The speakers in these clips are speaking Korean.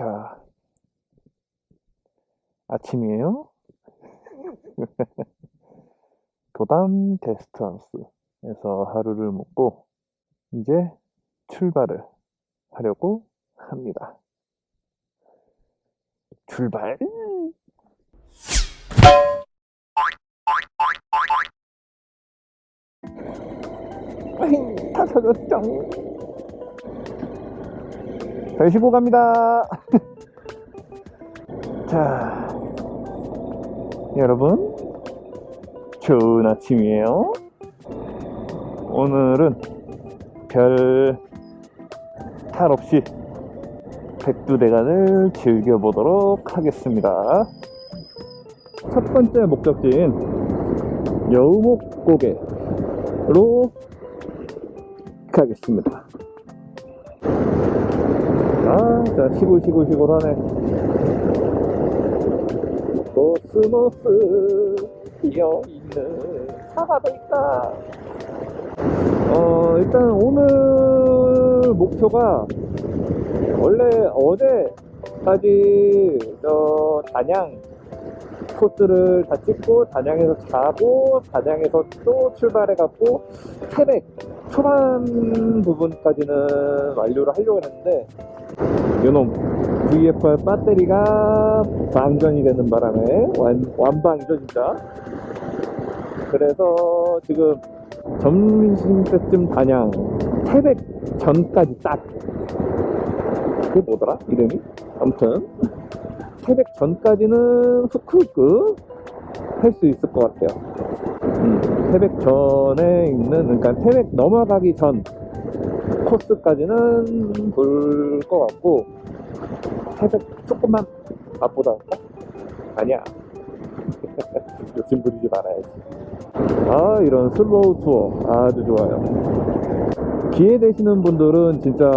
자, 아침이에요. 도담 게스트하우스에서 하루를 묵고 이제 출발을 하려고 합니다. 출발! 다 젖었죠. 잘 쉬고 갑니다. 자, 여러분, 좋은 아침이에요. 오늘은 별 탈 없이 백두대간을 즐겨보도록 하겠습니다. 첫 번째 목적지인 여우목고개로 가겠습니다. 자, 시골하네. 코스모스 피어있는 사과도 있다. 일단 오늘 목표가 원래 어제까지 단양 코스를 다 찍고 단양에서 자고 단양에서 또 출발해갖고 태백 초반 부분까지는 완료를 하려고 했는데 요놈 VFR 배터리가 방전이 되는 바람에 완방이죠 진짜. 그래서 지금 점심때쯤 단양 태백 전까지 딱, 그게 뭐더라 이름이? 아무튼 태백 전까지는 후크후크 할 수 있을 것 같아요. 태백 전에 있는, 그러니까 태백 넘어가기 전 코스까지는 볼 것 같고, 태백 조금만 맛보다 할까? 아니야. 욕심 부리지 말아야지. 이런 슬로우 투어 아주 좋아요. 기회 되시는 분들은 진짜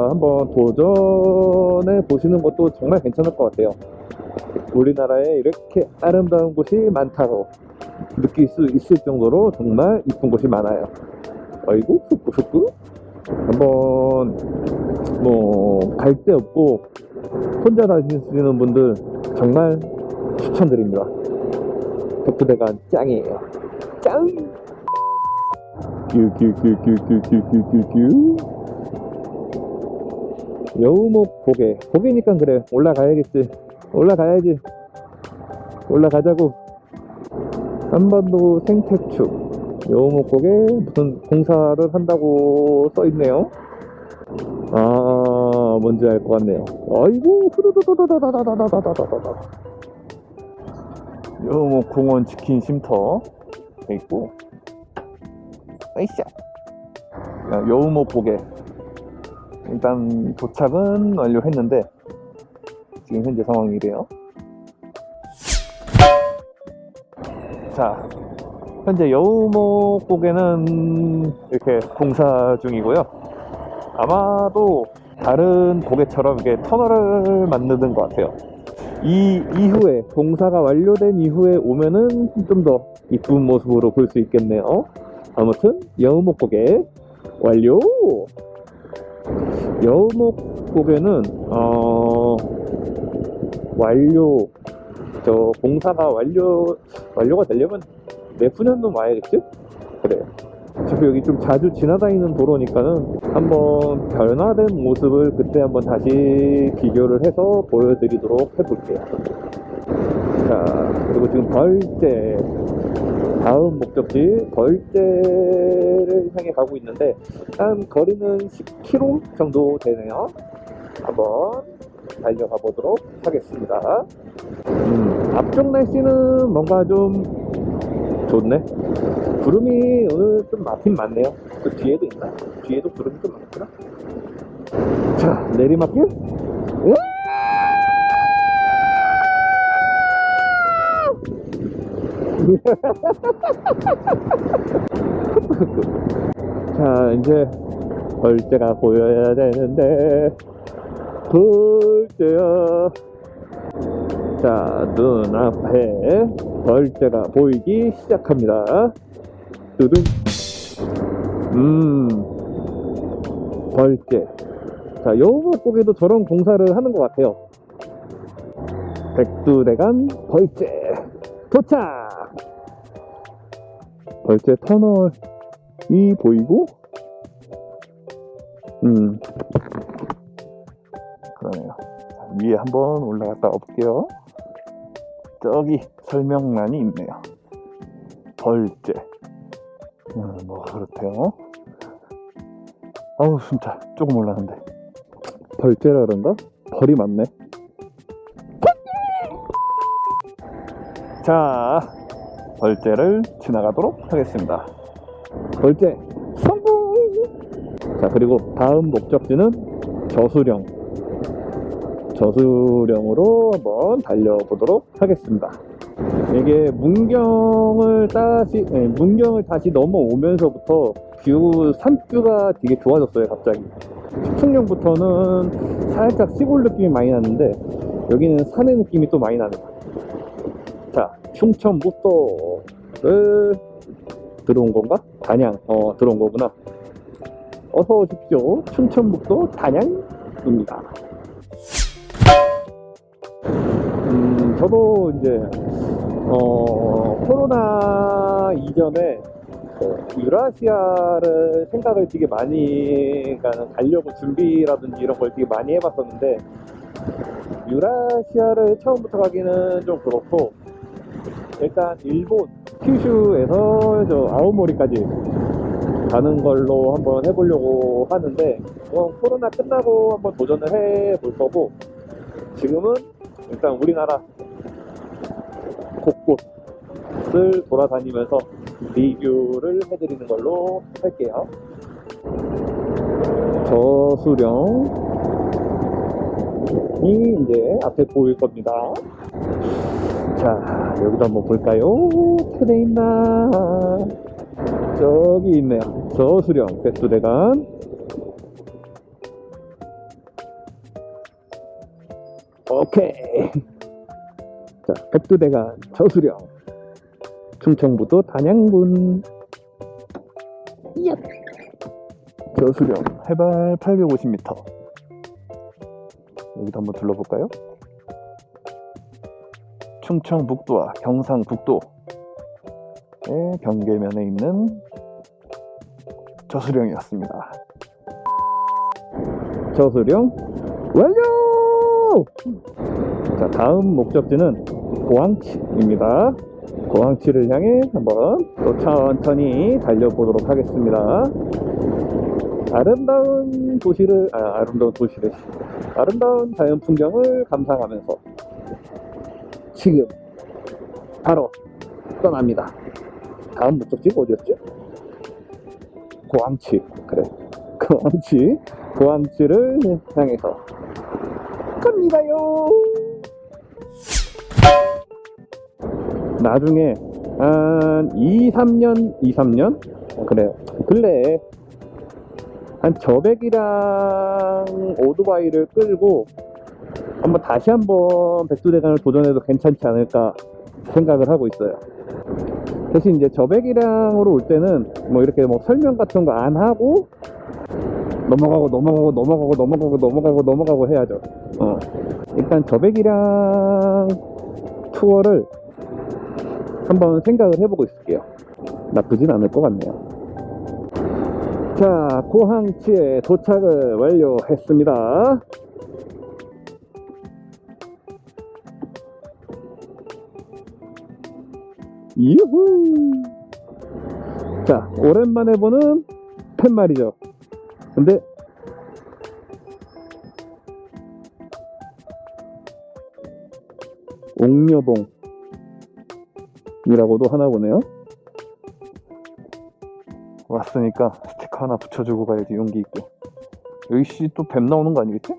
한번 도전해 보시는 것도 정말 괜찮을 것 같아요. 우리나라에 이렇게 아름다운 곳이 많다고 느낄 수 있을 정도로 정말 이쁜 곳이 많아요. 아이고 후끄후끄. 한번 갈 데 없고 혼자 다니시는 분들 정말 추천드립니다. 백두대간 짱이에요. 짱! 뀨뀨뀨뀨뀨뀨뀨뀨. 여우목 고개니까 그래. 올라가야겠지. 올라가야지. 올라가자고. 한반도 생태축 여우목 고개 무슨 공사를 한다고 써있네요. 뭔지 알 것 같네요. 아이고 후두두두두두두두두두두두두. 여우목 공원 치킨 쉼터 돼 있고. 아이샤. 여우목 고개 일단 도착은 완료했는데 지금 현재 상황이 이래요. 자, 현재 여우목 고개는 이렇게 공사 중이고요. 아마도 다른 고개처럼 이렇게 터널을 만드는 것 같아요. 이 이후에 공사가 완료된 이후에 오면은 좀 더 이쁜 모습으로 볼 수 있겠네요. 아무튼 여우목 고개 완료. 여우목 고개는 공사가 완료가 되려면 내후년도 와야겠지? 그래요. 어차피 여기 좀 자주 지나다니는 도로니까는 한번 변화된 모습을 그때 한번 다시 비교를 해서 보여드리도록 해볼게요. 자, 그리고 지금 벌제 다음 목적지 벌제를 향해 가고 있는데 한 거리는 10km 정도 되네요. 한번 달려가 보도록 하겠습니다. 앞쪽 날씨는 뭔가 좀 좋네. 구름이 오늘 좀 많긴 많네요. 그 뒤에도 있나? 뒤에도 구름이 좀 많구나. 자, 내리막길. 자, 이제 벌떼가 보여야 되는데 벌떼야. 자, 눈앞에 벌떼가 보이기 시작합니다. 두둥. 벌떼 자, 요목고기도 저런 공사를 하는 것 같아요. 백두대간 벌재 도착! 벌재 터널이 보이고, 그러네요. 자, 위에 한번 올라갔다 와볼게요. 저기 설명란이 있네요. 벌재. 뭐 그렇대요. 아우 진짜 조금 올라간데. 벌재라 그런가? 벌이 많네. 자, 벌재를 지나가도록 하겠습니다. 벌재 성공! 자, 그리고 다음 목적지는 저수령으로 한번 달려보도록 하겠습니다. 이게 문경을 다시 넘어오면서부터 산뷰가 되게 좋아졌어요. 갑자기 축청령부터는 살짝 시골 느낌이 많이 나는데 여기는 산의 느낌이 또 많이 나네요. 자, 충청북도를 들어온 건가? 단양, 들어온 거구나. 어서 오십시오. 충청북도 단양입니다. 저도 이제 코로나 이전에 유라시아를 생각을 되게 많이 가려고 준비라든지 이런 걸 되게 많이 해봤었는데, 유라시아를 처음부터 가기는 좀 그렇고, 일단 일본 큐슈에서 저 아오모리까지 가는 걸로 한번 해보려고 하는데, 그건 코로나 끝나고 한번 도전을 해볼 거고, 지금은 일단 우리나라 곳곳을 돌아다니면서 리뷰를 해드리는 걸로 할게요. 저수령이 이제 앞에 보일 겁니다. 자, 여기도 한번 볼까요? 어떻게 있나? 저기 있네요. 저수령 백두대간. 오케이. 자, 백두대간 저수령 충청북도 단양군. 저수령 해발 850m. 여기도 한번 둘러볼까요? 충청북도와 경상북도의 경계면에 있는 저수령이었습니다. 저수령 완료! 자, 다음 목적지는 고항치입니다. 고항치를 향해 한번 또 천천히 달려보도록 하겠습니다. 아름다운 자연 풍경을 감상하면서 지금 바로 떠납니다. 다음 목적지가 어디였지? 고항치. 그래, 고항치를 향해서 갑니다요. 나중에 한 2-3년? 그래요. 근래에 한 저백이랑 오토바이를 끌고 다시 한번 백두대간을 도전해도 괜찮지 않을까 생각을 하고 있어요. 대신 이제 저백이랑으로 올 때는 뭐 이렇게 뭐 설명 같은 거 안 하고 넘어가고 해야죠. 일단 저백이랑 투어를 한번 생각을 해보고 있을게요. 나쁘진 않을 것 같네요. 자, 고항치에 도착을 완료했습니다. 유후! 자, 오랜만에 보는 팻말이죠. 근데 옥녀봉이라고도 하나 보네요. 왔으니까 스티커 하나 붙여주고 가야지, 용기 있게. 여기씨 또 뱀 나오는 거 아니겠지?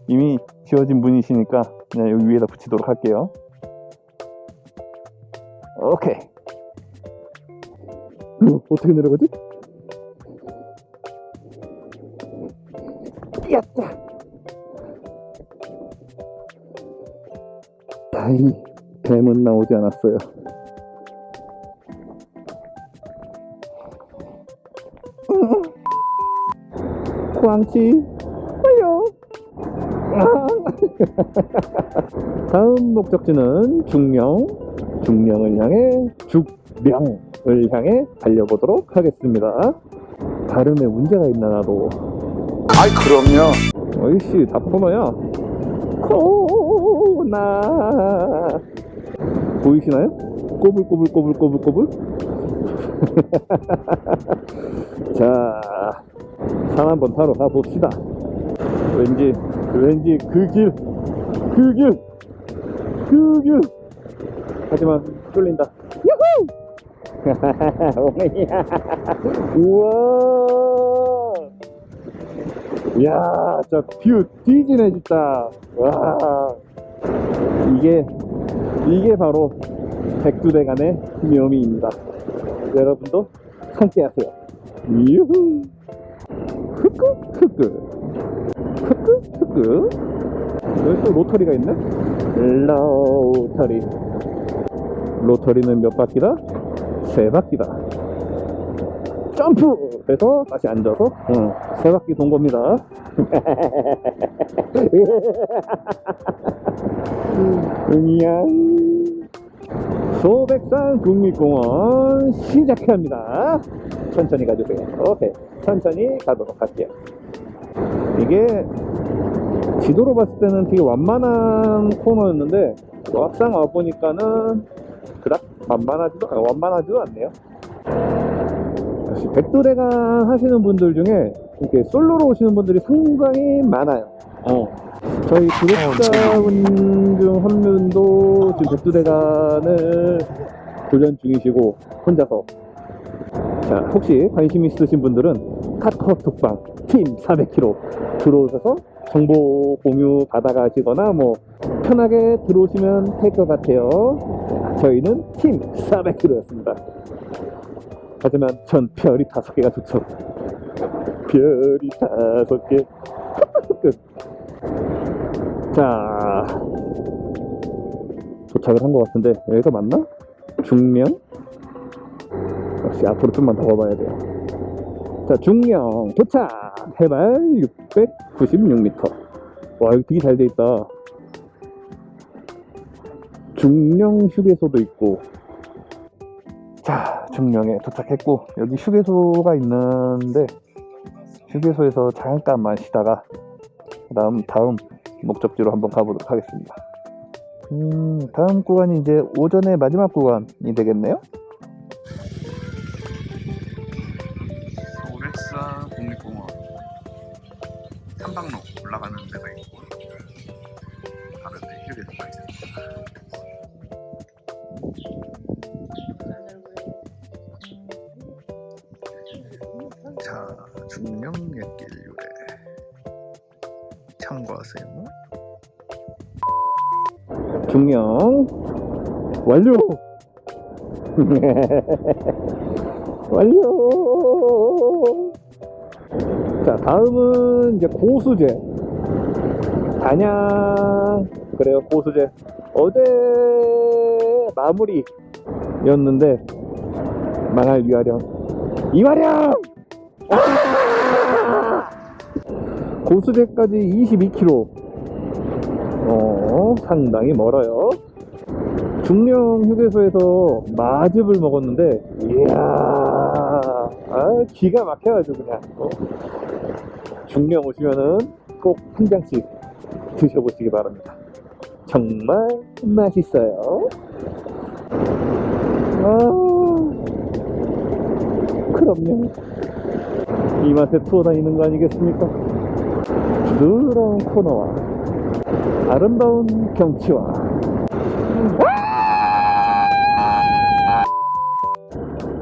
이미 지어진 분이시니까 그냥 여기 위에다 붙이도록 할게요. 오케이. 어떻게 내려가지? 야짜. 다행히 뱀은 나오지 않았어요. 광치 빨려. 다음 목적지는 중령을 향해 죽명을 향해 달려보도록 하겠습니다. 발음에 문제가 있나 나도. 아이 그럼요. 어이씨 다 코너야. 코나 보이시나요? 꼬불꼬불. 자, 산 한번 타러 가봅시다. 왠지 그 길 하지만 쫄린다. 유후. 우와, 이야, 저 뷰 뒤지네 진짜. 와, 이게 바로 백두대간의 묘미입니다. 여러분도 함께하세요. 유후. 흐끄. 여기 또 로터리가 있네? 로터리는 몇 바퀴다? 3바퀴다. 점프! 해서 다시 앉아서 3바퀴 돈 겁니다. 소백산 국립공원 시작합니다. 천천히 가주세요. 오케이, 천천히 가도록 할게요. 이게 지도로 봤을 때는 되게 완만한 코너였는데 막상 와보니까는 그닥 완만하지도 않네요. 역시 백두대간 하시는 분들 중에 이렇게 솔로로 오시는 분들이 상당히 많아요. 저희 구독자분 중 한 분도 지금 백두대간을 훈련 중이시고 혼자서. 자, 혹시 관심 있으신 분들은 카카오톡방 팀 400km 들어오셔서 정보 공유 받아가시거나 뭐 편하게 들어오시면 될 것 같아요. 저희는 팀 400km였습니다. 하지만 전 별이 5개가 좋죠. 별이 5개. 자, 도착을 한 것 같은데 여기가 맞나? 중령? 역시 앞으로 좀만 더 가봐야 돼요. 자, 중령 도착! 해발 696m. 와, 여기 되게 잘 돼 있다. 중령 휴게소도 있고. 자, 중령에 도착했고, 여기 휴게소가 있는데 휴게소에서 잠깐만 쉬다가 다음 목적지로 한번 가보도록 하겠습니다. 다음 구간이 이제 오전의 마지막 구간이 되겠네요. 소백산 국립공원 삼박로 올라가는 데가 있고 다른 데 휴게소가 있습니다. 자, 중령역길 요래 참고하세요. 중령 완료. 완료. 자, 다음은 이제 고수제 단양. 그래요, 고수제 어제 마무리였는데 망할 위아령 이화령. 고수제까지 22km. 상당히 멀어요. 중령 휴게소에서 마즙을 먹었는데 이야, 기가 막혀가지고 그냥. 중령 오시면은 꼭 한 장씩 드셔보시기 바랍니다. 정말 맛있어요. 그럼요. 이 맛에 투어 다니는 거 아니겠습니까? 부드러운 코너와 아름다운 경치와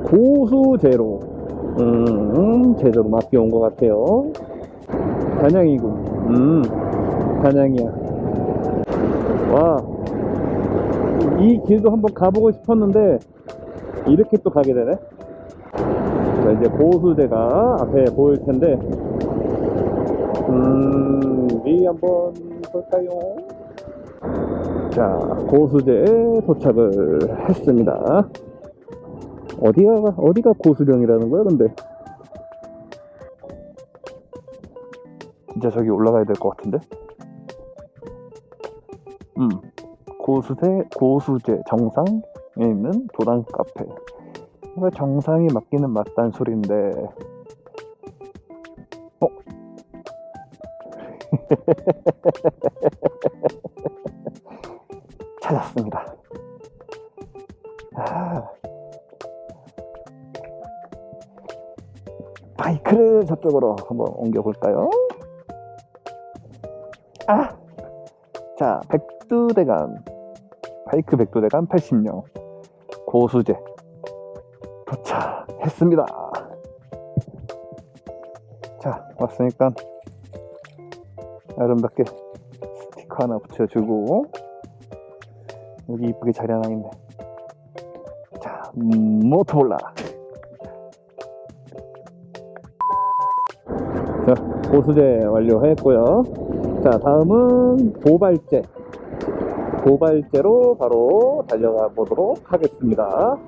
고수제로 제대로 맡겨온 것 같아요. 단양이군. 단양이야. 와, 이 길도 한번 가보고 싶었는데 이렇게 또 가게 되네. 자, 이제 고수제가 앞에 보일 텐데 위 한번 볼까요? 자, 고수제에 도착을 했습니다. 어디가 고수령이라는 거야, 근데? 진짜 저기 올라가야 될 것 같은데? 고수제 정상에 있는 도단 카페. 이거 정상이 맞기는 맞단 소리인데, 찾았습니다. 바이크를 저쪽으로 한번 옮겨볼까요? 자, 바이크 백두대간 80령 고수제 도착했습니다. 자, 왔으니까 아름답게 스티커 하나 붙여주고, 여기 이쁘게 자리 하나 있네. 자, 모토볼라. 자, 고수제 완료했고요. 자, 다음은 도발제로 바로 달려가 보도록 하겠습니다.